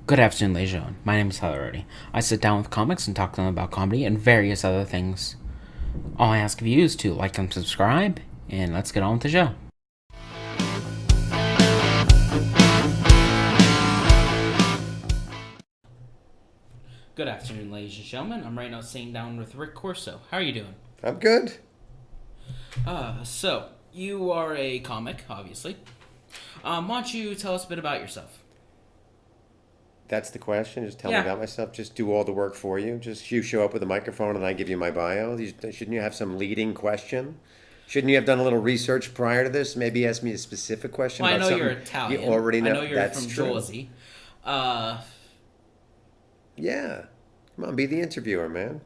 Good afternoon, ladies and gentlemen. My name is Tyler Rohde. I sit down with comics and talk to them about comedy and various other things. All I ask of you is to like and subscribe, and let's get on with the show. Good afternoon, ladies and gentlemen. I'm right now sitting down with Rick Corso. How are you doing? I'm good. So you are a comic, obviously. Why don't you tell us a bit about yourself? That's the question. Just tell me Yeah. about myself. Just do all the work for you. Just you show up with a microphone and I give you my bio. Shouldn't you have some leading question? Shouldn't you have done a little research prior to this? Maybe ask me a specific question Well, I about know something you're Italian. you already know. I know you're That's from true. Jersey. Yeah. Come on, be the interviewer, man.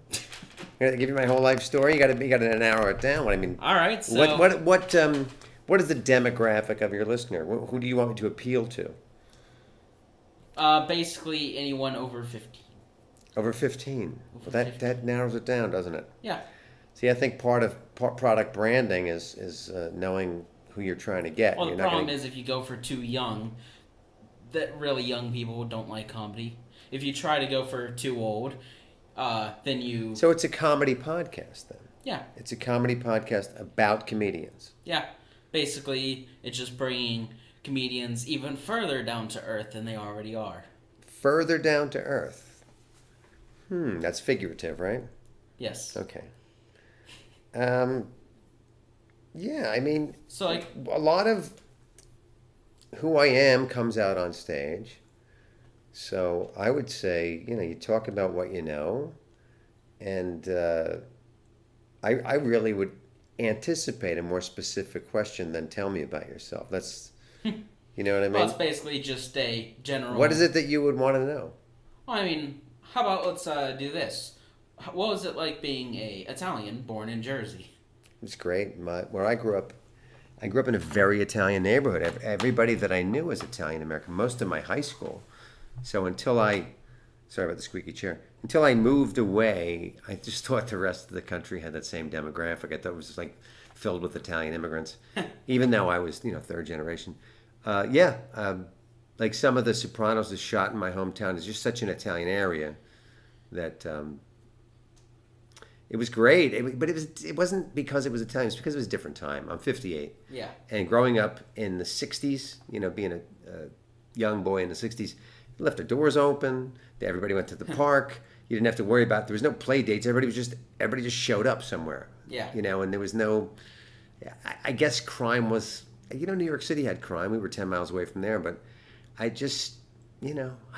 I gotta give you my whole life story. You gotta narrow it down. What I mean. All right. So What is the demographic of your listener? Who do you want me to appeal to? basically anyone over 15. Over 15. Over Well, 15. that narrows it down, doesn't it? Yeah. See, I think part of product branding is knowing who you're trying to get. Well, You're the not problem gonna, is if you go for too young, that really young people don't like comedy. If you try to go for too old, then you. So it's a comedy podcast then. Yeah. It's a comedy podcast about comedians. Yeah. Basically, it's just bringing comedians even further down to earth than they already are. Further down to earth. That's figurative, right? Yes. Okay. Um, yeah, I mean, So, like, a lot of who I am comes out on stage. So I would say, you talk about what you know, and I really would anticipate a more specific question than tell me about yourself. That's, you know what I well, mean? it's basically just a general. What is it that you would want to know? Well, I mean, how about let's do this? What was it like being a Italian born in Jersey? It's great. Where I grew up in a very Italian neighborhood. Everybody that I knew was Italian American. Most of my high school. So sorry about the squeaky chair. Until I moved away, I just thought the rest of the country had that same demographic. I thought it was just like filled with Italian immigrants, even though I was, third generation. Like some of The Sopranos is shot in my hometown. It's just such an Italian area that it was great. It wasn't because it was Italian. It's because it was a different time. I'm 58. Yeah. And growing up in the 60s, being a young boy in the 60s, left the doors open. Everybody went to the park. You didn't have to worry about. There was no play dates. Everybody just showed up somewhere. Yeah. And there was no. I guess crime was. New York City had crime. We were 10 miles away from there, but I just, I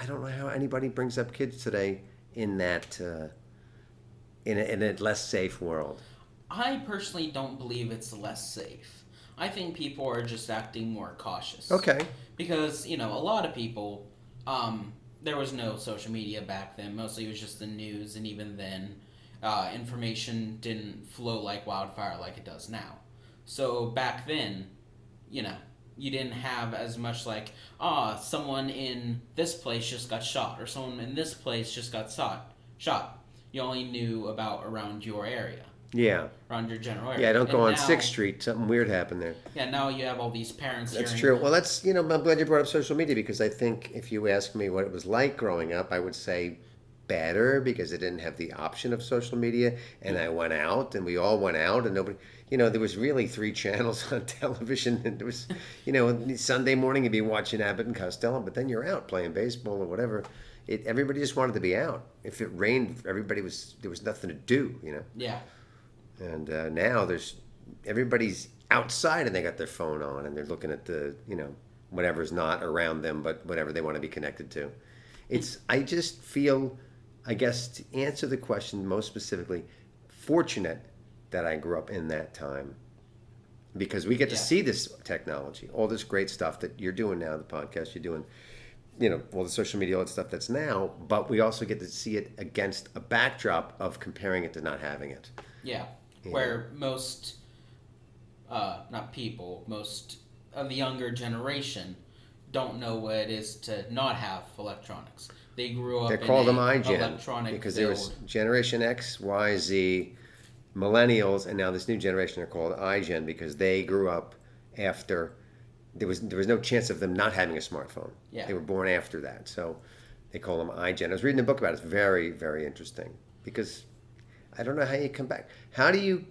don't know how anybody brings up kids today in that in a less safe world. I personally don't believe it's less safe. I think people are just acting more cautious. Okay. Because, a lot of people, there was no social media back then. Mostly it was just the news, and even then, information didn't flow like wildfire like it does now. So back then, you didn't have as much like, someone in this place just got shot, or someone in this place just got shot. You only knew about around your area. Yeah. Around your general area. Yeah, don't go And on now, 6th Street. Something weird happened there. Yeah, now you have all these parents That's hearing, true. Well, I'm glad you brought up social media because I think if you ask me what it was like growing up, I would say better because I didn't have the option of social media and I went out and we all went out and nobody, there was really 3 channels on television and there was, Sunday morning you'd be watching Abbott and Costello, but then you're out playing baseball or whatever. Everybody just wanted to be out. If it rained, there was nothing to do, Yeah. And now everybody's outside and they got their phone on and they're looking at the, whatever's not around them, but whatever they want to be connected to. I just feel, I guess, to answer the question most specifically, fortunate that I grew up in that time because we get to see this technology, all this great stuff that you're doing now, the podcast you're doing, all the social media, all that stuff that's now, but we also get to see it against a backdrop of comparing it to not having it. Yeah. Where most, not people, most of the younger generation don't know what it is to not have electronics. They grew up They call them in iGen electronic because field. there was Generation X, Y, Z, Millennials, and now this new generation are called iGen because they grew up after there was no chance of them not having a smartphone. Yeah. They were born after that. So They call them iGen. I was reading a book about it. It's very, very interesting because I don't know how you come back. How do you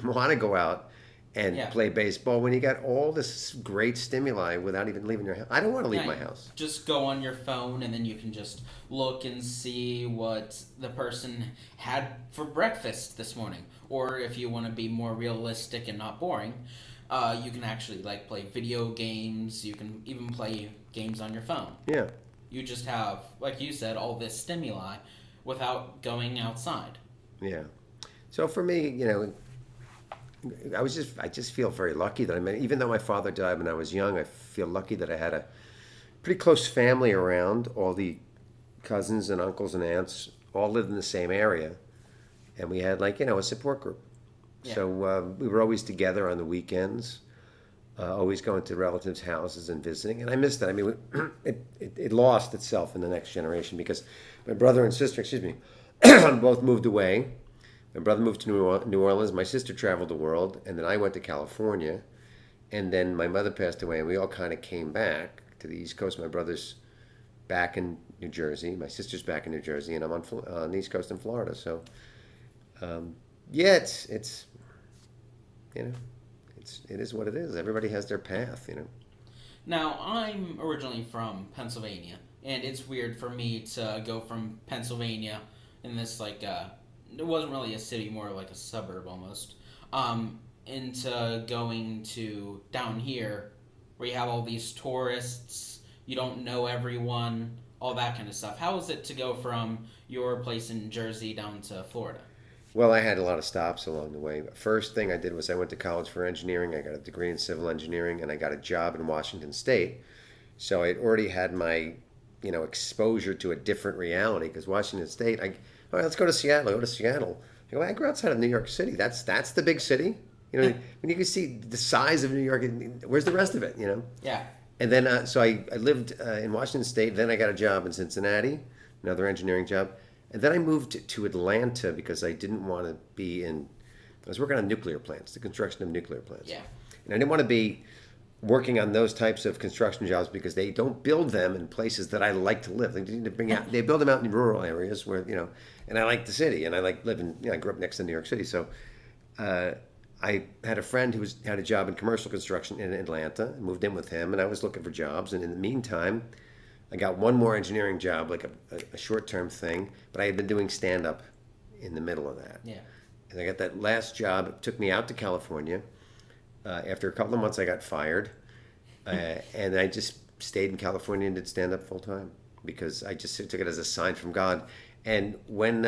want to go out and Yeah. play baseball when you got all this great stimuli without even leaving your house? I don't want to leave Yeah, my house. just go on your phone and then you can just look and see what the person had for breakfast this morning. Or if you want to be more realistic and not boring, you can actually like play video games. You can even play games on your phone. Yeah. You just have, like you said, all this stimuli without going outside. Yeah. So for me, I just feel very lucky that even though my father died when I was young, I feel lucky that I had a pretty close family around. All the cousins and uncles and aunts all lived in the same area, and we had a support group. Yeah. So we were always together on the weekends, always going to relatives' houses and visiting, and I missed that. I mean, it lost itself in the next generation because my brother and sister, excuse me, both moved away. My brother moved to New Orleans. My sister traveled the world, and then I went to California, and then my mother passed away, and we all kind of came back to the East Coast. My brother's back in New Jersey. My sister's back in New Jersey, and I'm on the East Coast in Florida. So, yeah, it's it is what it is. Everybody has their path. Now, I'm originally from Pennsylvania, and it's weird for me to go from Pennsylvania in this, it wasn't really a city, more like a suburb almost, into going to down here where you have all these tourists, you don't know everyone, all that kind of stuff. How is it to go from your place in Jersey down to Florida? Well, I had a lot of stops along the way. First thing I did was I went to college for engineering. I got a degree in civil engineering, and I got a job in Washington State. So I already had my, exposure to a different reality because Washington State, all right, let's go to Seattle. I go to Seattle. I grew outside of New York City. That's the big city. When you can see the size of New York, where's the rest of it? Yeah. And then, so I lived in Washington State. Then I got a job in Cincinnati, another engineering job. And then I moved to Atlanta because I didn't want to be I was working on nuclear plants, the construction of nuclear plants. Yeah. And I didn't want to be working on those types of construction jobs because they don't build them in places that I like to live. They need to they build them out in rural areas where, and I like the city and I like living, I grew up next to New York City. So I had a friend who had a job in commercial construction in Atlanta and moved in with him, and I was looking for jobs. And in the meantime, I got one more engineering job, like a short-term thing, but I had been doing stand-up in the middle of that. Yeah. And I got that last job. It took me out to California. After a couple of months, I got fired. And I just stayed in California and did stand-up full-time because I just took it as a sign from God. And when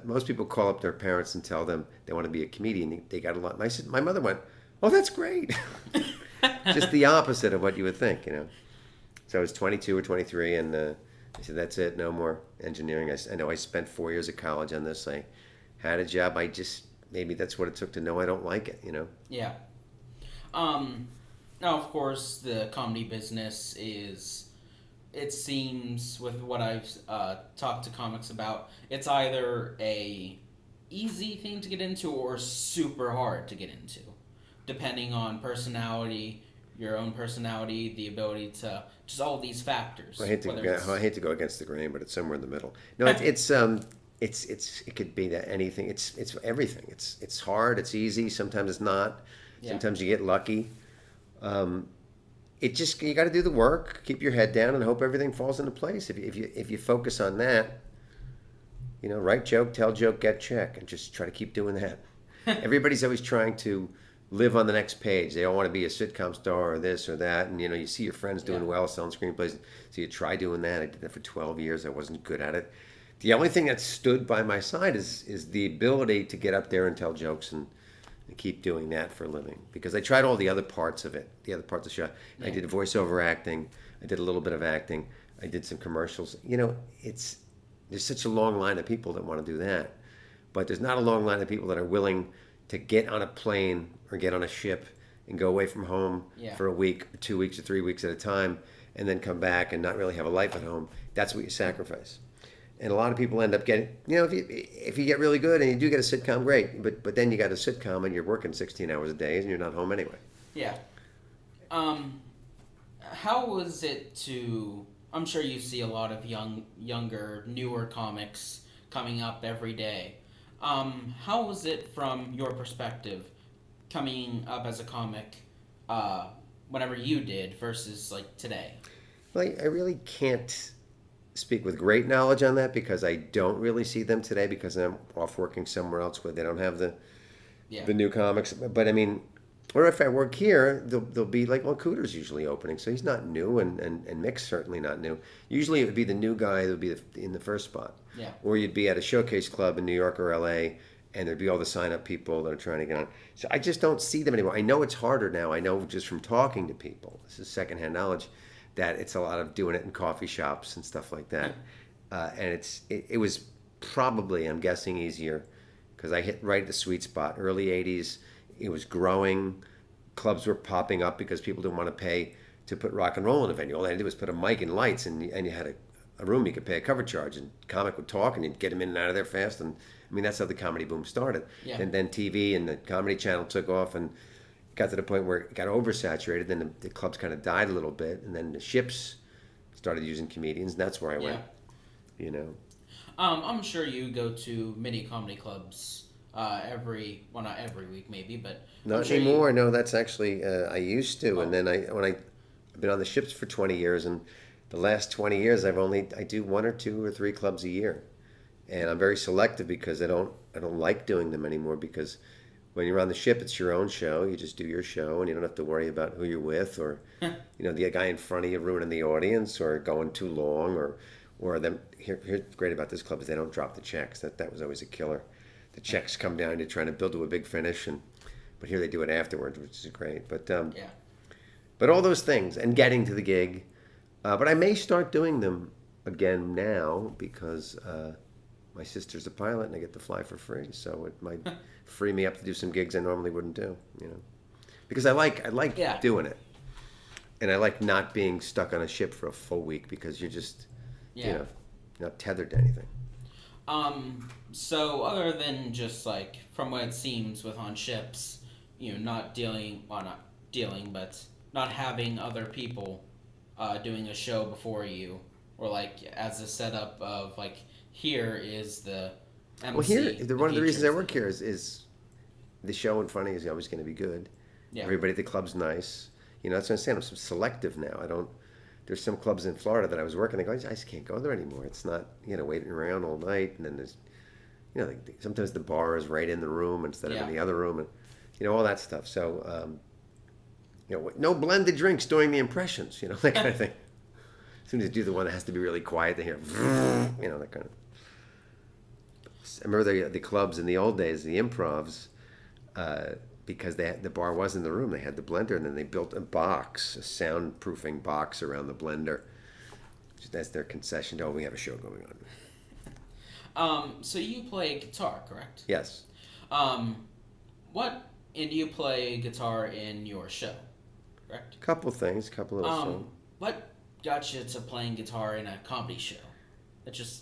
most people call up their parents and tell them they want to be a comedian, they got a lot. My mother went, "Oh, that's great." Just the opposite of what you would think. So I was 22 or 23, and I said, "That's it, no more engineering." I know I spent 4 years of college on this. I had a job. Maybe that's what it took to know I don't like it. Yeah. Now, of course, the comedy business is, it seems, with what I've talked to comics about, it's either a easy thing to get into or super hard to get into, depending on personality, your own personality, the ability to, just all these factors. I hate to go against the grain, but it's somewhere in the middle. No, it could be that anything. It's everything. It's hard. It's easy. Sometimes it's not. Yeah. Sometimes you get lucky. You got to do the work, keep your head down, and hope everything falls into place. If you focus on that, write joke, tell joke, get check, and just try to keep doing that. Everybody's always trying to live on the next page. They all want to be a sitcom star or this or that, and you see your friends doing well, selling screenplays, so you try doing that. I did that for 12 years. I wasn't good at it. The only thing that stood by my side is the ability to get up there and tell jokes and keep doing that for a living, because I tried all the other parts of it, the other parts of the show. Yeah. I did voiceover acting. I did a little bit of acting. I did some commercials. There's such a long line of people that want to do that, but there's not a long line of people that are willing to get on a plane or get on a ship and go away from home for a week or 2 weeks or 3 weeks at a time and then come back and not really have a life at home. That's what you sacrifice. And a lot of people end up getting, if you get really good and you do get a sitcom, great. But then you got a sitcom and you're working 16 hours a day and you're not home anyway. Yeah. How was it to I'm sure you see a lot of younger, newer comics coming up every day. How was it from your perspective coming up as a comic uh, whenever you did versus like today? Well, I really can't speak with great knowledge on that because I don't really see them today because I'm off working somewhere else where they don't have Yeah. the new comics. But I mean, or if I work here, they'll be like, well, Cooter's usually opening, so he's not new, and Mick's certainly not new. Usually it would be the new guy that would be in the first spot. Yeah. Or you'd be at a showcase club in New York or LA, and there'd be all the sign up people that are trying to get on. So I just don't see them anymore. I know it's harder now. I know just from talking to people, this is secondhand knowledge, that it's a lot of doing it in coffee shops and stuff like that. And it was probably, I'm guessing, easier because I hit right at the sweet spot. Early 80s, it was growing. Clubs were popping up because people didn't want to pay to put rock and roll in a venue. All they had to do was put a mic and lights, and you had a room you could pay a cover charge, and comic would talk, and you'd get him in and out of there fast. And I mean, that's how the comedy boom started. Yeah. And then TV and the Comedy Channel took off, and got to the point where it got oversaturated. Then the clubs kind of died a little bit, and then the ships started using comedians, and that's where I went. You know. I'm sure you go to many comedy clubs not every week maybe, but Not anymore. No, that's actually I used to, and then I've been on the ships for 20 years, and the last 20 years I do one or two or three clubs a year, and I'm very selective because I don't like doing them anymore because when you're on the ship, it's your own show. You just do your show, and you don't have to worry about who you're with or the guy in front of you ruining the audience or going too long or them. Here's great about this club is they don't drop the checks. That was always a killer. The checks come down. You're trying to build to a big finish, but here they do it afterwards, which is great. But all those things and getting to the gig. But I may start doing them again now because my sister's a pilot and I get to fly for free. So it might free me up to do some gigs I normally wouldn't do. Because I like doing it, and I like not being stuck on a ship for a full week because you're just not tethered to anything. So other than just like from what it seems with on ships, not having other people doing a show before you, or like as a setup of like here is the MC. Well, here one of the reasons I work here is the show in front of you is always going to be good. Yeah. Everybody at the club's nice. That's what I'm saying. I'm so selective now. I don't. There's some clubs in Florida that I was working. I go, I just can't go there anymore. It's not, waiting around all night, and then there's, sometimes the bar is right in the room instead of in the other room, and all that stuff. So, no blended drinks during the impressions, that kind of thing. As soon as you do the one that has to be really quiet, they hear, that kind of. I remember the clubs in the old days, the improvs, because the bar was in the room. They had the blender, and then they built a soundproofing box around the blender. That's their concession. We have a show going on. So you play guitar, correct? Yes. And do you play guitar in your show, correct? Couple things, couple of songs. What got you to playing guitar in a comedy show?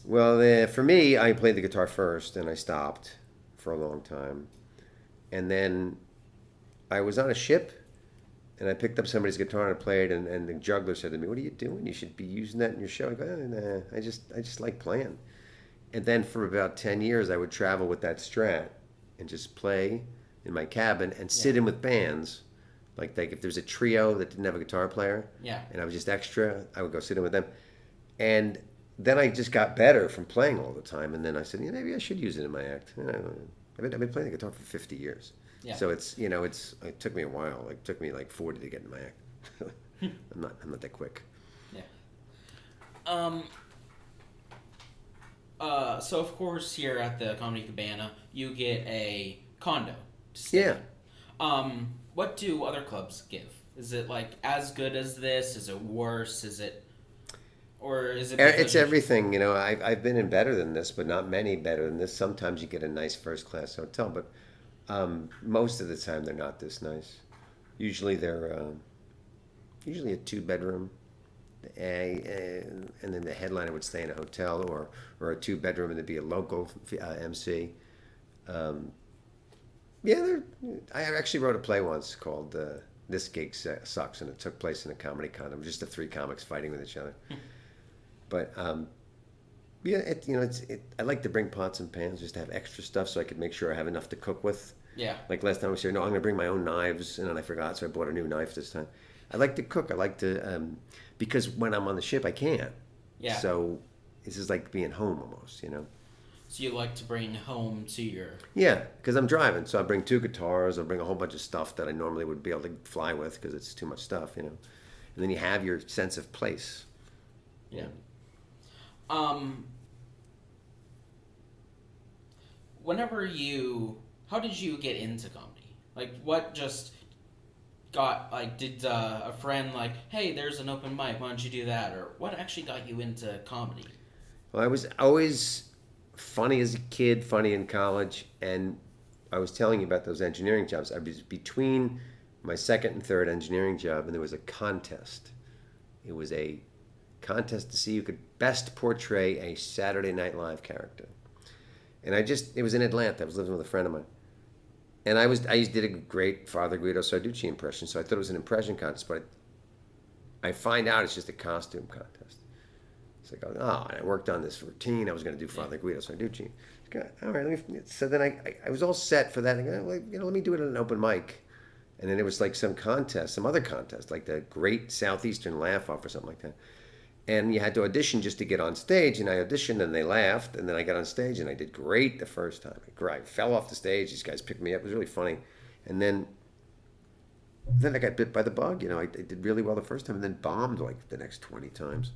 Well, for me, I played the guitar first, and I stopped for a long time, and then I was on a ship, and I picked up somebody's guitar and I played, and the juggler said to me, "What are you doing? You should be using that in your show." I go, "Nah, I just like playing." And then for about 10 years, I would travel with that Strat and just play in my cabin and sit in with bands. Like if there's a trio that didn't have a guitar player, and I was just extra, I would go sit in with them. And then I just got better from playing all the time, and then I said, maybe I should use it in my act. I've been playing the guitar for 50 years. Yeah. So it took me a while. It took me like 40 to get in my act. I'm not that quick. Yeah. So of course here at the Comedy Cabana, you get a condo to stay in. What do other clubs give? Is it like as good as this? Is it worse? Is it? It's everything. I've been in better than this, but not many better than this. Sometimes you get a nice first class hotel, but most of the time they're not this nice. Usually they're a 2-bedroom, and then the headliner would stay in a hotel or a 2-bedroom, and there'd be a local MC. I actually wrote a play once called "This Gig Sucks," and it took place in a comedy con. It was just the 3 comics fighting with each other. But yeah, I like to bring pots and pans just to have extra stuff so I could make sure I have enough to cook with. Yeah. Like last time I was here, no, I'm going to bring my own knives, and then I forgot, so I bought a new knife this time. I like to cook. I like to, because when I'm on the ship, I can't. Yeah. So this is like being home almost, you know? So you like to bring home to your... Yeah, because I'm driving, so I bring 2 guitars, I'll bring a whole bunch of stuff that I normally would be able to fly with because it's too much stuff, you know? And then you have your sense of place. Yeah. How did you get into comedy? Like, what just got, like, did a friend, like, hey, there's an open mic, why don't you do that? Or what actually got you into comedy? Well, I was always funny as a kid, funny in college, and I was telling you about those engineering jobs. I was between my second and third engineering job, and there was a contest. It was a contest to see who could best portray a Saturday Night Live character. And it was in Atlanta. I was living with a friend of mine. And I did a great Father Guido Sarducci impression, so I thought it was an impression contest, but I find out it's just a costume contest. It's like, oh, and I worked on this routine. I was going to do Father Guido Sarducci. All right, so then I was all set for that. And I go, let me do it at an open mic. And then it was like some other contest, like the Great Southeastern Laugh Off or something like that. And you had to audition just to get on stage, and I auditioned, and they laughed, and then I got on stage, and I did great the first time. I fell off the stage. These guys picked me up. It was really funny. And then I got bit by the bug. You know, I did really well the first time, and then bombed like the next 20 times.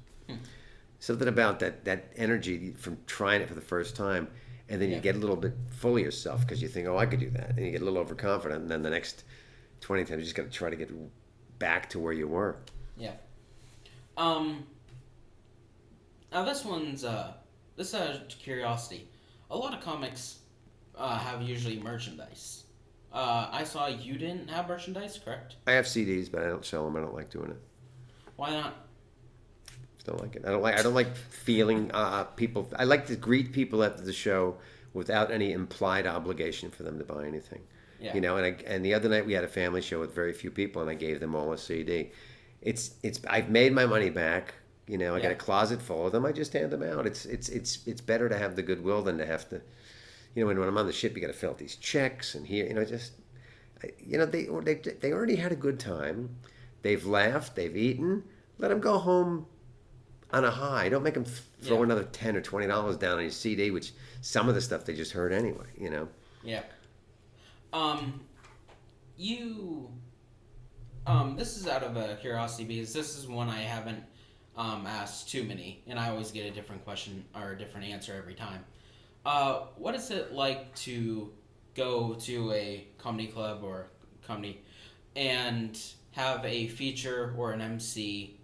Something about that energy from trying it for the first time, and then you get a little bit full of yourself because you think, oh, I could do that. And you get a little overconfident, and then the next 20 times you just got to try to get back to where you were. Yeah. Now this one's this is a curiosity. A lot of comics have usually merchandise. I saw you didn't have merchandise, correct? I have CDs, but I don't sell them. I don't like doing it. Why not? Don't like it. I don't like feeling people. I like to greet people after the show without any implied obligation for them to buy anything. Yeah. You know, and the other night we had a family show with very few people, and I gave them all a CD. I've made my money back. You know, I got a closet full of them. I just hand them out. It's better to have the goodwill than to have to. You know, when I'm on the ship, you got to fill out these checks and here. You know, they already had a good time. They've laughed. They've eaten. Let them go home on a high. Don't make them throw another $10 or $20 down on your CD, which some of the stuff they just heard anyway. You know. Yeah. This is out of curiosity because this is one I haven't asked too many, and I always get a different question or a different answer every time. What is it like to go to a comedy club or comedy and have a feature or an MC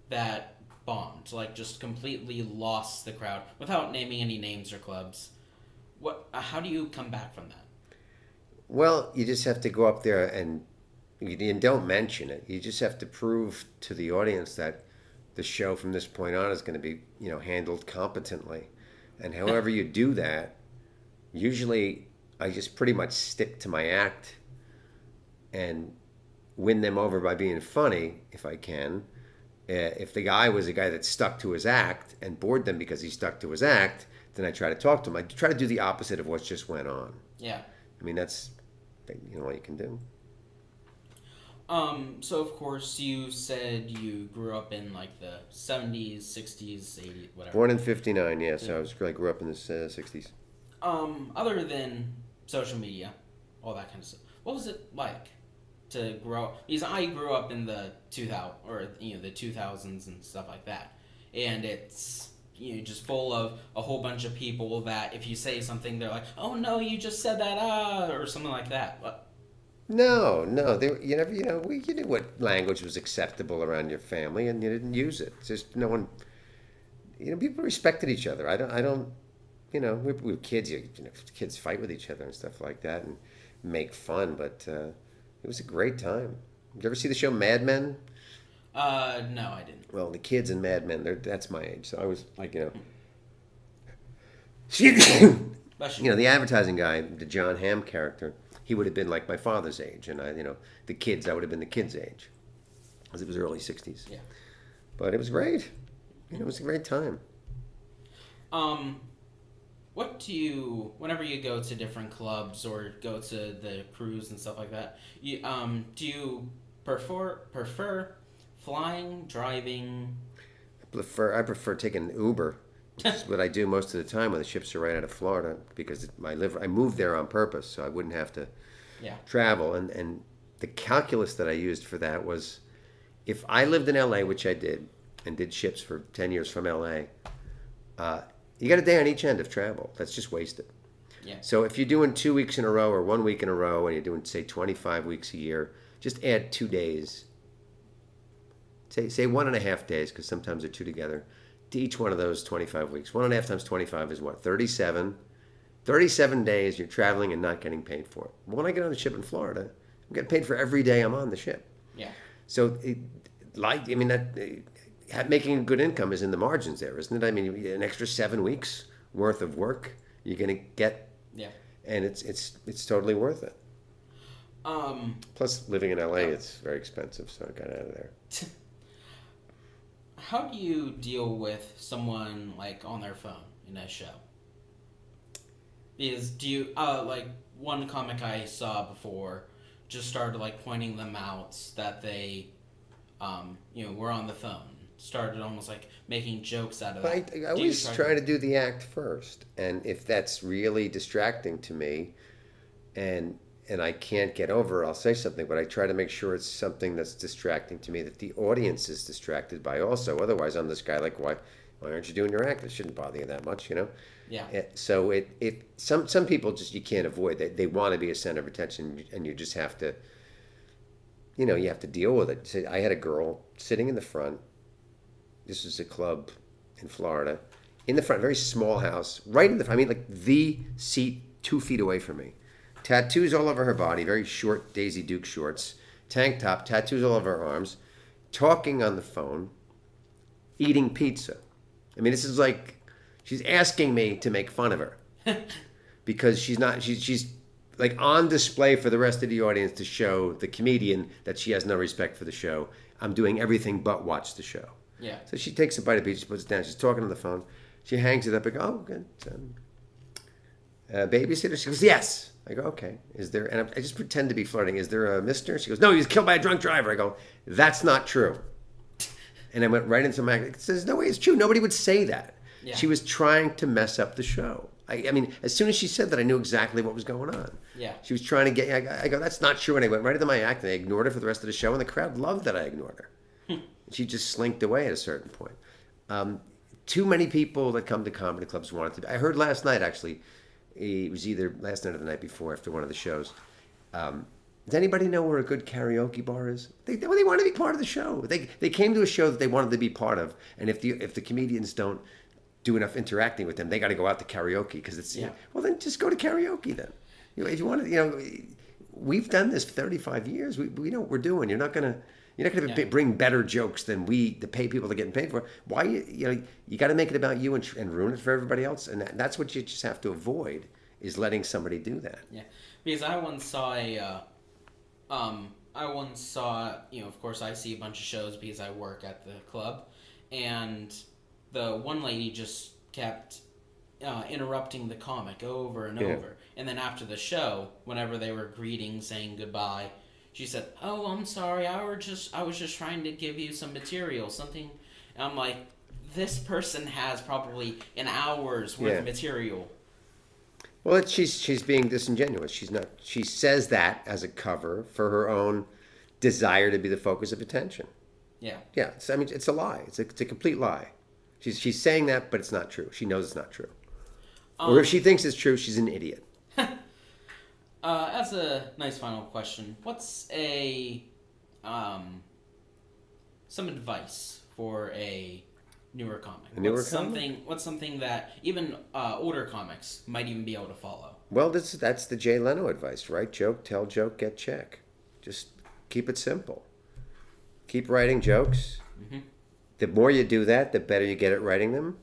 that bombed, like just completely lost the crowd without naming any names or clubs? How do you come back from that? Well, you just have to go up there and you don't mention it. You just have to prove to the audience that the show from this point on is going to be, you know, handled competently. And however you do that, usually I just pretty much stick to my act and win them over by being funny if I can. If the guy was a guy that stuck to his act and bored them because he stuck to his act, then I try to talk to him. I try to do the opposite of what just went on. Yeah. I mean, that's, you know, what you can do. So of course you said you grew up in like the 70s, 60s, 80s, whatever. Born in 59, yeah, so I grew up in the 60s. Other than social media, all that kind of stuff, what was it like to grow up? Because I grew up in the 2000s and stuff like that. And it's, you know, just full of a whole bunch of people that if you say something, they're like, oh no, you just said that, or something like that. What? No. You knew what language was acceptable around your family, and you didn't use it. It's just no one. You know, people respected each other. I don't. You know, we were kids. Kids fight with each other and stuff like that, and make fun. But it was a great time. Did you ever see the show Mad Men? No, I didn't. Well, the kids in Mad Men, that's my age. So I was like, you know, the advertising guy, the John Hamm character. He would have been like my father's age, and I would have been the kids' age, because it was early '60s. Yeah. But it was great. It was a great time. Um, what do you, whenever you go to different clubs or go to the cruise and stuff like that, do you prefer flying, driving? I prefer taking an Uber, which is what I do most of the time when the ships are right out of Florida because I moved there on purpose so I wouldn't have to Yeah. travel. And the calculus that I used for that was if I lived in LA, which I did, and did ships for 10 years from LA, you got a day on each end of travel. That's just wasted. Yeah. So if you're doing 2 weeks in a row or 1 week in a row and you're doing, say, 25 weeks a year, just add 2 days. Say 1.5 days, because sometimes they're two together, to each one of those 25 weeks. 1.5 times 25 is what? 37. 37 days you're traveling and not getting paid for it. But when I get on the ship in Florida, I'm getting paid for every day I'm on the ship. Yeah. So, making a good income is in the margins there, isn't it? I mean, an extra 7 weeks worth of work you're going to get, Yeah. and it's totally worth it. Plus, living in LA, it's very expensive, so I got out of there. How do you deal with someone like on their phone in a show? Because do you like one comic I saw before just started like pointing them out that they were on the phone. Started almost like making jokes out of that. I always try to do the act first, and if that's really distracting to me, and I can't get over it, I'll say something, but I try to make sure it's something that's distracting to me that the audience is distracted by also. Otherwise, I'm this guy like, why aren't you doing your act? It shouldn't bother you that much, you know? Yeah. So some people just you can't avoid. They want to be a center of attention, and you just have to, you have to deal with it. So I had a girl sitting in the front. This is a club in Florida, in the front, very small house, right in the. I mean, like the seat 2 feet away from me. Tattoos all over her body, very short Daisy Duke shorts, tank top, tattoos all over her arms, talking on the phone, eating pizza. I mean, this is like she's asking me to make fun of her because she's like on display for the rest of the audience to show the comedian that she has no respect for the show. I'm doing everything but watch the show. Yeah. So she takes a bite of pizza, she puts it down, she's talking on the phone. She hangs it up. I go, oh, good. Babysitter? She goes, yes. I go, okay. Is there, and I just pretend to be flirting. Is there a mister? She goes, no, he was killed by a drunk driver. I go, that's not true. And I went right into my, it says, no way, it's true. Nobody would say that. Yeah. She was trying to mess up the show. I mean, as soon as she said that, I knew exactly what was going on. Yeah. She was trying to get, I go, that's not true. And I went right into my act and I ignored her for the rest of the show. And the crowd loved that I ignored her. She just slinked away at a certain point. Too many people that come to comedy clubs wanted to. I heard last night, actually, it was either last night or the night before after one of the shows. Does anybody know where a good karaoke bar is? They want to be part of the show. They came to a show that they wanted to be part of, and if the comedians don't do enough interacting with them, they got to go out to karaoke because it's well then just go to karaoke then. If you want to, we've done this for 35 years. We know what we're doing. You're not gonna bring better jokes than the pay people that are getting paid for. Why you got to make it about you and ruin it for everybody else, and that's what you just have to avoid is letting somebody do that. Yeah, because I once saw of course I see a bunch of shows because I work at the club, and the one lady just kept interrupting the comic over and over, and then after the show, whenever they were greeting, saying goodbye, she said, "Oh, I'm sorry. I was just trying to give you some material, something." And I'm like, this person has probably an hour's worth of material. Well, she's being disingenuous. She's not. She says that as a cover for her own desire to be the focus of attention. Yeah. Yeah. It's a lie. It's a complete lie. She's saying that, but it's not true. She knows it's not true. Or if she thinks it's true, she's an idiot. As a nice final question, what's some advice for a newer comic? What's something that even older comics might even be able to follow? Well, that's the Jay Leno advice, right? Joke, tell joke, get check. Just keep it simple. Keep writing jokes. Mm-hmm. The more you do that, the better you get at writing them.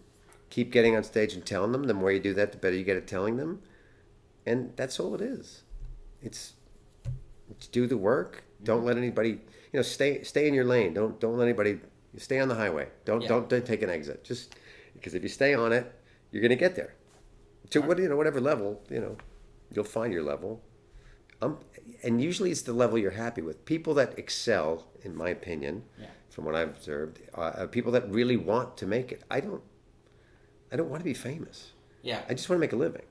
Keep getting on stage and telling them. The more you do that, the better you get at telling them. And that's all it is. It's do the work. Don't let anybody, stay in your lane. Don't let anybody You stay on the highway. Yeah. Don't take an exit. Just because if you stay on it, you're going to get there. To whatever level, you'll find your level. And usually it's the level you're happy with. People that excel, in my opinion, from what I've observed, are people that really want to make it. I don't want to be famous. Yeah. I just want to make a living.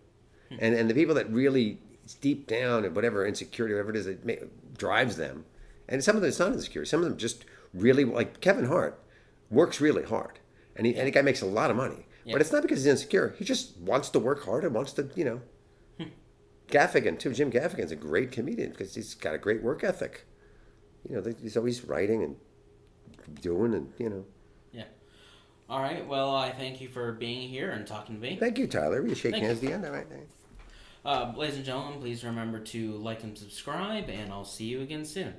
And the people that really, it's deep down and whatever insecurity, whatever it is that drives them, and some of them it's not insecurity. Some of them just really, like Kevin Hart, works really hard, and the guy makes a lot of money. Yeah. But it's not because he's insecure. He just wants to work hard and wants to, Gaffigan too. Jim Gaffigan's a great comedian because he's got a great work ethic. He's always writing and doing and. Yeah. All right. Well, I thank you for being here and talking to me. Thank you, Tyler. We shake hands at the end. All right. Ladies and gentlemen, please remember to like and subscribe, and I'll see you again soon.